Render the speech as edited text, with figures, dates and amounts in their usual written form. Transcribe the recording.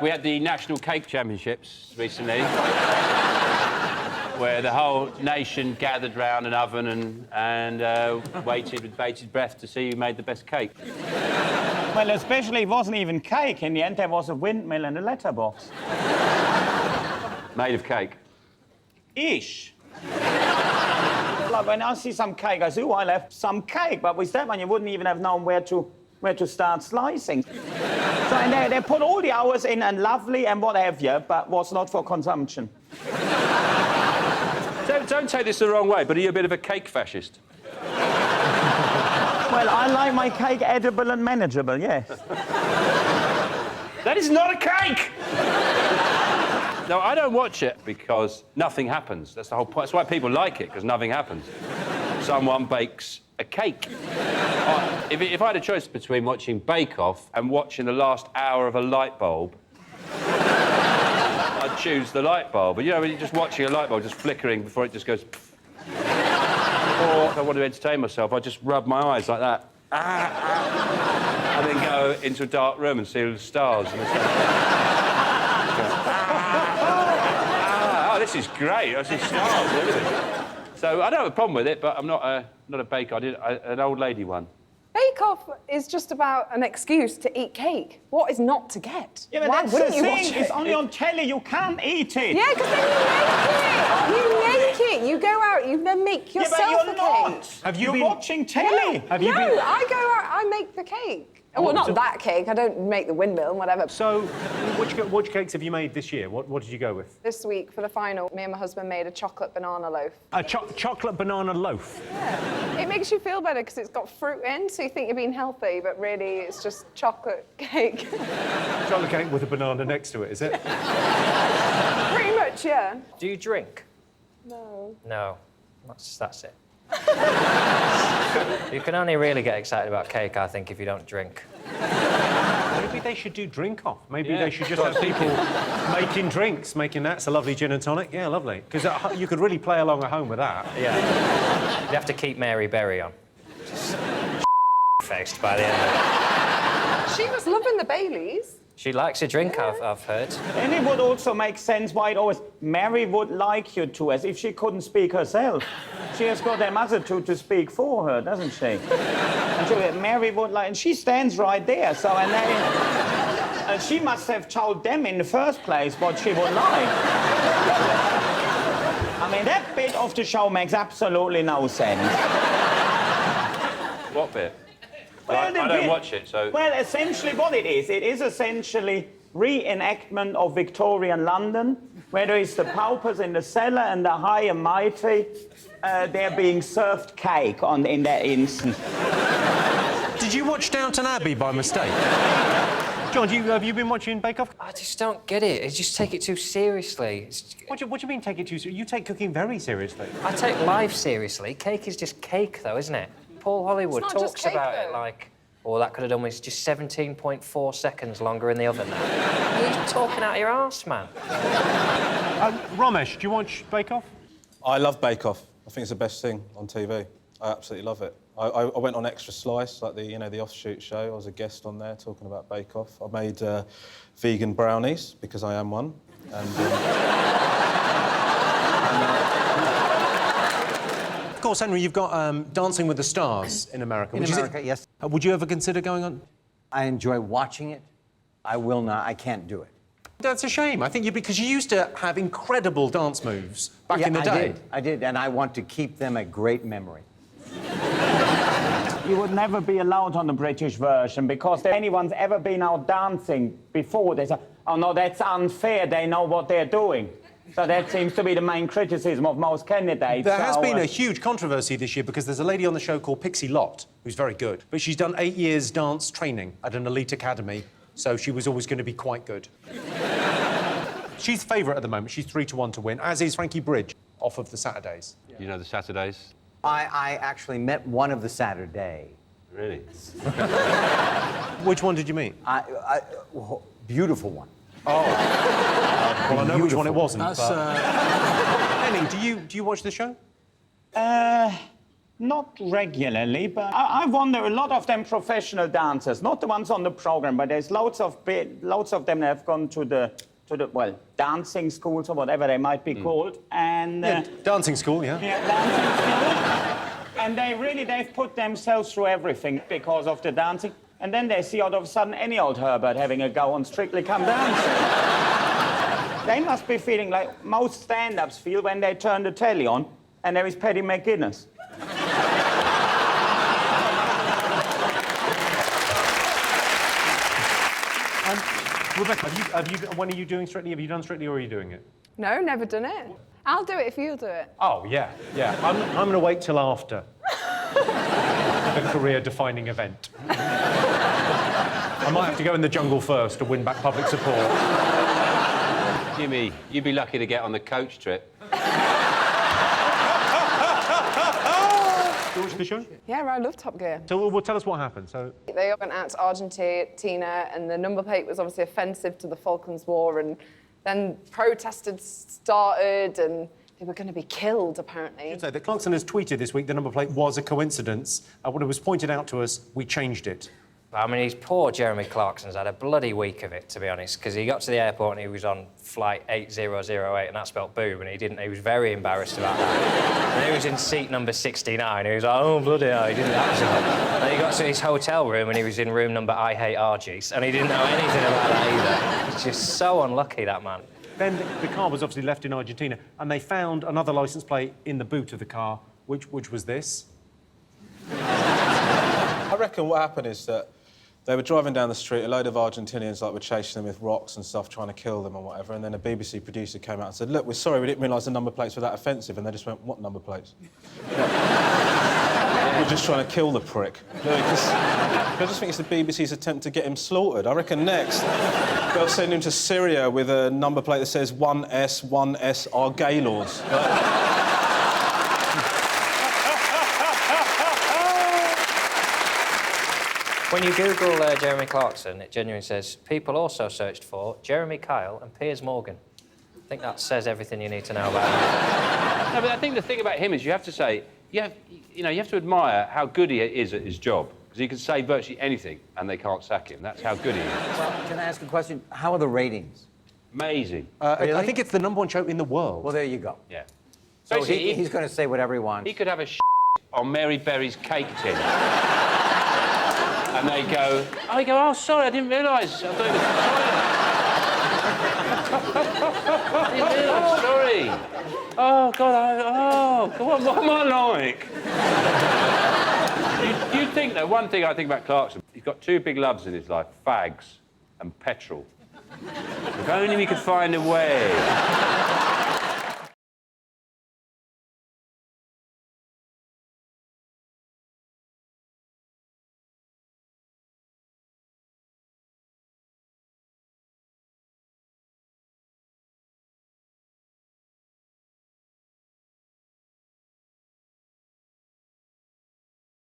We had the National Cake Championships recently, where the whole nation gathered round an oven and waited with bated breath to see who made the best cake. Well, especially it wasn't even cake. In the end, there was a windmill and a letterbox. Made of cake. Ish. Like when I see some cake, I say, oh, I left some cake. But with that one, you wouldn't even have known where to start slicing. So and they put all the hours in and lovely and what have you, but was not for consumption. Don't take this the wrong way, but are you a bit of a cake fascist? Well, I like my cake edible and manageable, yes. That is not a cake! No, I don't watch it because nothing happens. That's the whole point. That's why people like it, because nothing happens. Someone bakes a cake. If I had a choice between watching Bake Off and watching the last hour of a light bulb, I'd choose the light bulb. But you know, when you're just watching a light bulb just flickering before it just goes... Or if I want to entertain myself, I just rub my eyes like that. And then go into a dark room and see all the stars. Oh, this is great. I see stars and everything. So I don't have a problem with it, but I'm not a baker. I did an old lady one. Bake Off is just about an excuse to eat cake. What is not to get? Yeah, but why that's wouldn't the you thing. watch it? It's only on telly. You can't eat it. Yeah, because then you make it. You go out, you then make yourself yeah, but you're a cake. not. You're watching telly. No, I go out, I make the cake. Well, not that cake. I don't make the windmill and whatever. So, which cakes have you made this year? What did you go with? This week, for the final, me and my husband made a chocolate banana loaf. A chocolate banana loaf? Yeah. It makes you feel better because it's got fruit in, so you think you're being healthy, but really it's just chocolate cake. Chocolate cake with a banana next to it, is it? Pretty much, yeah. Do you drink? No. No. That's it. You can only really get excited about cake, I think, if you don't drink. Maybe they should do drink off. Maybe they should just have people making drinks, that's a lovely gin and tonic. Yeah, lovely. Because you could really play along at home with that. Yeah. You have to keep Mary Berry on. Just faced by the end of it. She was loving the Baileys. She likes a drink, I've heard. And it would also make sense why it always... Mary would like you to, as if she couldn't speak herself. She has got her mother to speak for her, doesn't she? And Mary would like... And she stands right there, so... And then... she must have told them in the first place what she would like. I mean, that bit of the show makes absolutely no sense. What bit? Well, I don't watch it, so... Well, essentially what it is essentially reenactment of Victorian London, where there is the paupers in the cellar and the high and mighty, they're being served cake in that instance. Did you watch Downton Abbey by mistake? John, have you been watching Bake Off? I just don't get it. I just take it too seriously. What do you mean take it too seriously? You take cooking very seriously. I take life seriously. Cake is just cake, though, isn't it? Paul Hollywood It's not just talks cake, about though. it like, oh, that could have done with just 17.4 seconds longer in the oven now. You're talking out your arse, man. Ramesh, do you watch Bake Off? I love Bake Off. I think it's the best thing on TV. I absolutely love it. I went on Extra Slice, like the offshoot show. I was a guest on there talking about Bake Off. I made vegan brownies because I am one. Of course, Henry, you've got Dancing with the Stars in America. In America, yes. Would you ever consider going on? I enjoy watching it. I will not. I can't do it. That's a shame. I think because you used to have incredible dance moves back in the day. I did, and I want to keep them a great memory. You would never be allowed on the British version because if anyone's ever been out dancing before, they say, oh no, that's unfair, they know what they're doing. So that seems to be the main criticism of most candidates. There has been a huge controversy this year because there's a lady on the show called Pixie Lott, who's very good, but she's done 8 years dance training at an elite academy, so she was always going to be quite good. She's favourite at the moment. She's 3-1 to win, as is Frankie Bridge, off of the Saturdays. You know the Saturdays? I actually met one of the Saturday. Really? Which one did you meet? Beautiful one. Oh. Well, I know which one it wasn't, That's, but... Henning, do you watch the show? Not regularly, but I wonder, a lot of them professional dancers, not the ones on the program, but there's loads of them that have gone to the well, dancing schools or whatever they might be called, and Dancing school, yeah. yeah, dancing school, and they've put themselves through everything because of the dancing, and then they see all of a sudden any old Herbert having a go on Strictly Come Dancing. They must be feeling like most stand-ups feel when they turn the telly on and there is Paddy McGuinness. Rebecca, when are you doing Strictly? Have you done Strictly or are you doing it? No, never done it. I'll do it if you'll do it. Oh, yeah. I'm going to wait till after the career-defining event. I might have to go in the jungle first to win back public support. Jimmy, you'd be lucky to get on the coach trip. You watch the show? Yeah, I love Top Gear. So, well, tell us what happened. So, They went out to Argentina, and the number plate was obviously offensive to the Falklands War, and then protesters started, and they were going to be killed, apparently. so that Clarkson has tweeted this week the number plate was a coincidence. When it was pointed out to us, we changed it. I mean, he's poor Jeremy Clarkson's had a bloody week of it, to be honest, because he got to the airport and he was on flight 8008, and that spelt boob, and he was very embarrassed about that. And he was in seat number 69, he was like, oh, bloody hell, he didn't actually. And he got to his hotel room and he was in room number I Hate Argies, and he didn't know anything about that either. He's just so unlucky, that man. Then the car was obviously left in Argentina, and they found another licence plate in the boot of the car, which was this. I reckon what happened is that they were driving down the street, a load of Argentinians were chasing them with rocks and stuff, trying to kill them or whatever, and then a BBC producer came out and said, look, we're sorry, we didn't realise the number plates were that offensive, and they just went, what number plates? We're just trying to kill the prick. No, I just think it's the BBC's attempt to get him slaughtered. I reckon next they'll send him to Syria with a number plate that says 1S are gay laws. When you Google Jeremy Clarkson, it genuinely says, people also searched for Jeremy Kyle and Piers Morgan. I think that says everything you need to know about him. No, but I think the thing about him is you have to say, you have to admire how good he is at his job. Because he can say virtually anything and they can't sack him. That's how good he is. Well, can I ask a question? How are the ratings? Amazing. Really? I think it's the #1 show in the world. Well, there you go. Yeah. So Basically, he's going to say whatever he wants. he could have a on Mary Berry's cake tin. And they go, oh, sorry, I didn't realise. I thought it was I didn't realise, sorry. Oh, God, what am I like? You'd think, though, one thing I think about Clarkson, he's got two big loves in his life, fags and petrol. If only we could find a way.